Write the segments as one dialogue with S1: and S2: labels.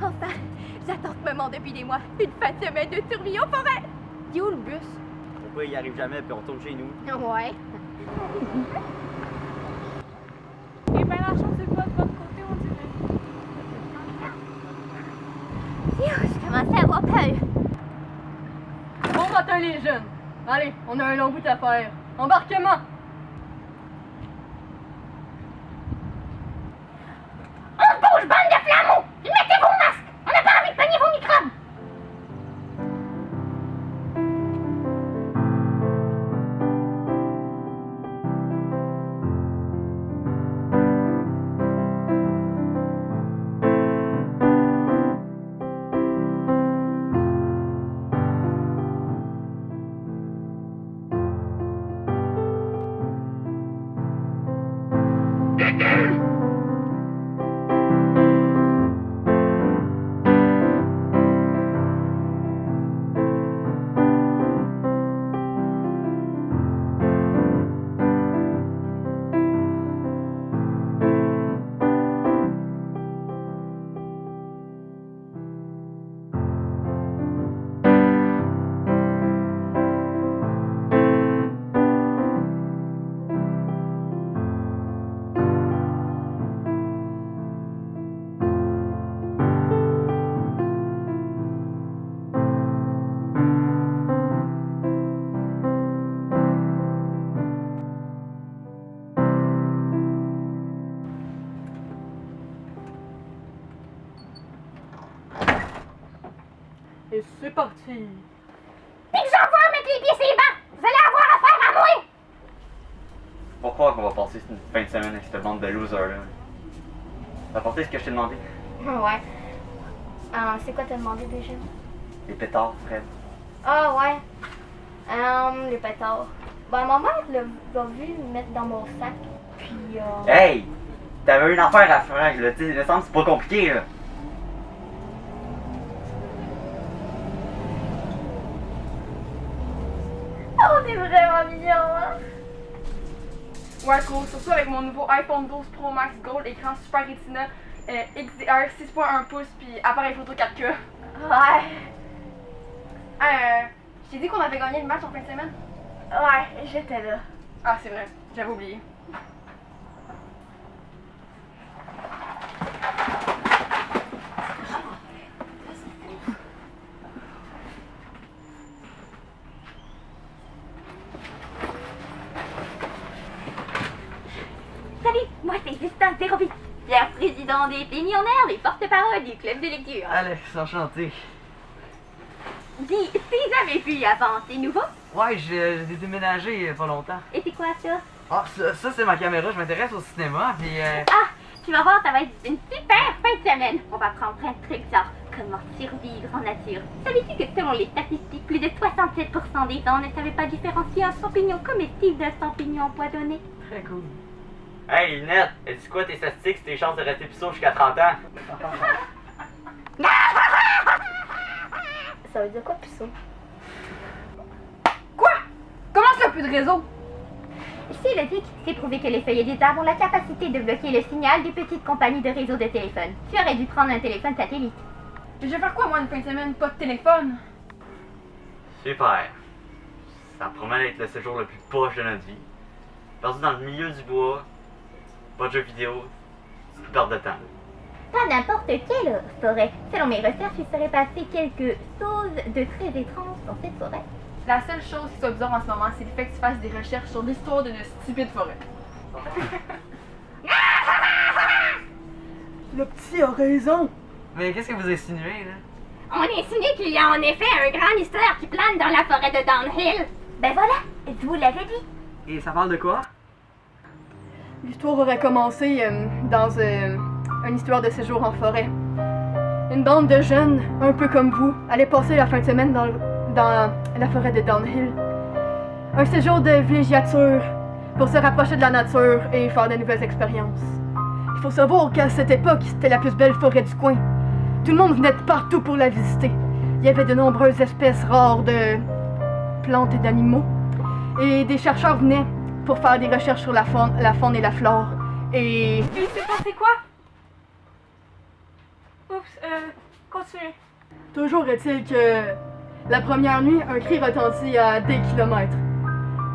S1: Enfin, j'attends ce moment depuis des mois. Une fin de semaine de survie en forêt. Dis où le bus?
S2: Pourquoi il arrive jamais puis on retourne chez nous?
S1: Ouais.
S3: Et ben la chance c'est pas de votre côté, on dirait.
S1: Je commençais à avoir peur.
S3: Bon matin les jeunes. Allez, on a un long bout à faire. Embarquement!
S1: On se bouge, bande de flammeaux! Mettez vos masques! On n'a pas envie de pogner vos microbes!
S3: Et c'est parti!
S1: Puis que j'envoie mettre les pieds sur les bancs! Vous allez avoir affaire à moi!
S2: Faut croire qu'on va passer une fin de semaine avec cette bande de losers là. T'as apporté ce que je t'ai demandé?
S1: Ouais. C'est quoi t'as demandé déjà?
S2: Les pétards, Fred.
S1: Ah ouais. Les pétards. Ben ma mère l'a vu le mettre dans mon sac. Puis
S2: Hey! T'avais une affaire à faire là, tu sais, il me semble que c'est pas compliqué là.
S1: Oh, on est vraiment mignons, hein?
S3: Ouais, cool, surtout avec mon nouveau iPhone 12 Pro Max Gold, écran Super Retina, XDR 6.1 pouces, puis appareil photo 4K.
S1: Ouais.
S3: Je t'ai dit qu'on avait gagné le match en fin de semaine?
S1: Ouais, j'étais là.
S3: Ah, c'est vrai, j'avais oublié.
S1: Salut, moi c'est Justin Zérovitch, fier président des Millionnaires et porte-parole du club de lecture.
S4: Alex, enchanté.
S1: Dis, t'es jamais vu avant, c'est nouveau?
S4: Ouais, j'ai déménagé il y a pas longtemps.
S1: Et c'est quoi ça?
S4: Ah, ça c'est ma caméra, je m'intéresse au cinéma, puis
S1: Ah, tu vas voir, ça va être une super fin de semaine. On va prendre plein de trucs genre comment survivre en nature. Savais-tu que selon les statistiques, plus de 67% des gens ne savaient pas différencier un champignon comestible d'un champignon empoisonné?
S4: très cool.
S2: Hey, Lunette, dis quoi tes statistiques, tes chances de rester puceau jusqu'à 30 ans?
S1: Ça veut dire quoi, puceau?
S3: Quoi? Comment ça, plus de réseau?
S1: Ici, le TIC, c'est prouvé que les feuillets des arbres ont la capacité de bloquer le signal des petites compagnies de réseau de téléphone. Tu aurais dû prendre un téléphone satellite.
S3: Je vais faire quoi, moi, une fin de semaine? Pas de téléphone?
S2: Super. Ça promet d'être le séjour le plus poche de notre vie. Perdu dans le milieu du bois, pas de jeux vidéo, c'est une perte de temps.
S1: Pas n'importe quelle forêt. Selon mes recherches, il serait passé quelque chose de très étrange dans cette forêt.
S3: La seule chose qui soit bizarre en ce moment, c'est le fait que tu fasses des recherches sur l'histoire d'une stupide forêt.
S4: Le petit a raison. Mais qu'est-ce que vous insinuez, là?
S1: On insinue qu'il y a en effet un grand mystère qui plane dans la forêt de Downhill. Ben voilà, je vous l'avais dit.
S4: Et ça parle de quoi?
S3: L'histoire aurait commencé dans une histoire de séjour en forêt. Une bande de jeunes, un peu comme vous, allaient passer la fin de semaine dans la forêt de Downhill. Un séjour de villégiature pour se rapprocher de la nature et faire de nouvelles expériences. Il faut savoir qu'à cette époque, c'était la plus belle forêt du coin. Tout le monde venait de partout pour la visiter. Il y avait de nombreuses espèces rares de plantes et d'animaux. Et des chercheurs venaient pour faire des recherches sur la faune et la flore. Et... Il s'est passé quoi? Oh,
S1: Oups, continue.
S3: Toujours est-il que la première nuit, un cri retentit à des kilomètres.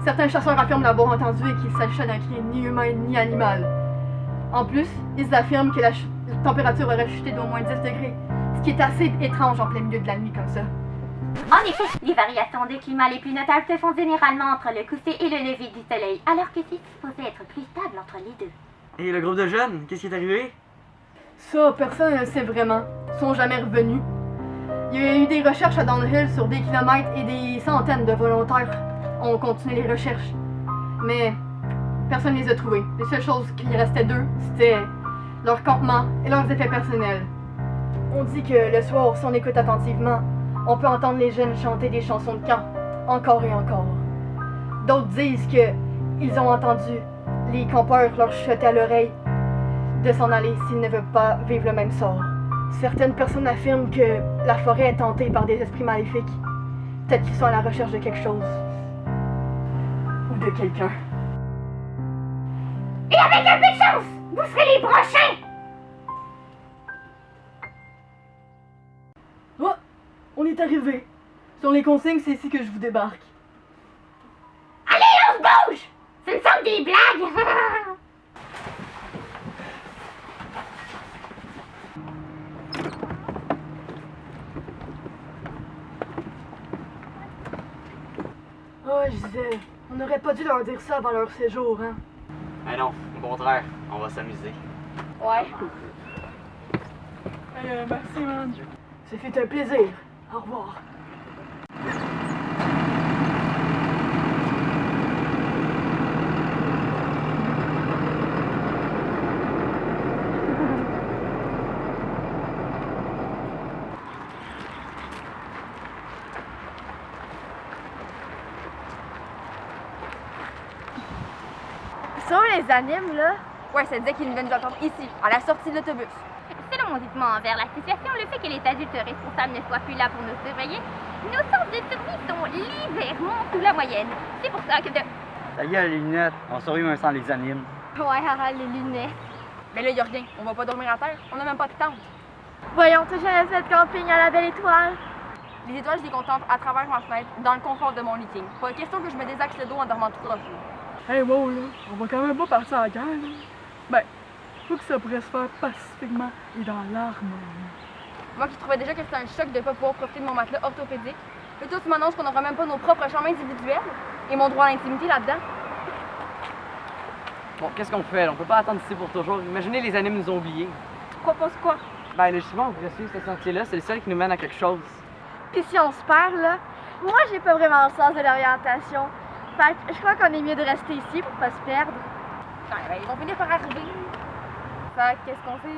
S3: Certains chasseurs affirment l'avoir entendu et qu'il s'agissait d'un cri ni humain ni animal. En plus, ils affirment que la température aurait chuté d'au moins 10 degrés, ce qui est assez étrange en plein milieu de la nuit comme ça.
S1: En effet, les variations de climat les plus notables se font généralement entre le coucher et le lever du soleil, alors que c'est supposé être plus stable entre les deux.
S4: Et le groupe de jeunes, qu'est-ce qui est arrivé?
S3: Ça, personne ne le sait vraiment. Ils sont jamais revenus. Il y a eu des recherches à Downhill sur des kilomètres et des centaines de volontaires ont continué les recherches. Mais personne ne les a trouvés. Les seules choses qu'il restait d'eux, c'était leur campement et leurs effets personnels. On dit que le soir, si on écoute attentivement, on peut entendre les jeunes chanter des chansons de camp, encore et encore. D'autres disent que ils ont entendu les campeurs leur chuchoter à l'oreille de s'en aller s'ils ne veulent pas vivre le même sort. Certaines personnes affirment que la forêt est hantée par des esprits maléfiques. Peut-être qu'ils sont à la recherche de quelque chose. Ou de quelqu'un.
S1: Et avec un peu de chance, vous serez les prochains!
S3: Oh! On est arrivé! Sur les consignes, c'est ici que je vous débarque.
S1: Allez, on se bouge! Ce ne sont des blagues!
S3: Oh, je disais, on n'aurait pas dû leur dire ça avant leur séjour, hein?
S2: Mais non, au contraire, on va s'amuser.
S1: Ouais.
S3: Merci, man. Ça fait un plaisir. Au revoir.
S5: Sur les animes, là, ouais, ça disait qu'ils venaient nous attendre ici, à la sortie de l'autobus.
S1: Selon mon jugement envers la situation, le fait que les adultes responsables ne soient plus là pour nous surveiller, nos chances de survie sont légèrement sous la moyenne. C'est pour ça que
S4: Ta gueule, les lunettes, on survit même sans les animes.
S5: Ouais, Harald, les lunettes.
S3: Mais là, y a rien. On va pas dormir à terre. On a même pas de tente.
S5: Voyons, t'as jamais fait de camping à la Belle Étoile?
S3: Les étoiles, je les contemple à travers ma fenêtre, dans le confort de mon lit. Pas question que je me désaxe le dos en dormant tout proche.
S6: Hey, wow, là, on va quand même pas partir à la guerre, là. Ben, faut que ça pourrait se faire pacifiquement et dans l'harmonie.
S3: Moi qui trouvais déjà que c'était un choc de pas pouvoir profiter de mon matelas orthopédique. Et toi, tu m'annonces qu'on n'aura même pas nos propres chambres individuels et mon droit à l'intimité là-dedans.
S4: Bon, qu'est-ce qu'on fait? On peut pas attendre ici pour toujours. Imaginez les animes nous ont oubliés.
S3: Tu proposes quoi?
S4: Ben, logiquement, on pourrait suivre ce sentier-là, c'est le seul qui nous mène à quelque chose.
S5: Puis si on se perd, là, moi, j'ai pas vraiment le sens de l'orientation. Fait que je crois qu'on est mieux de rester ici pour pas se perdre.
S3: Ben, ils vont finir par arriver. Fait que qu'est-ce qu'on fait?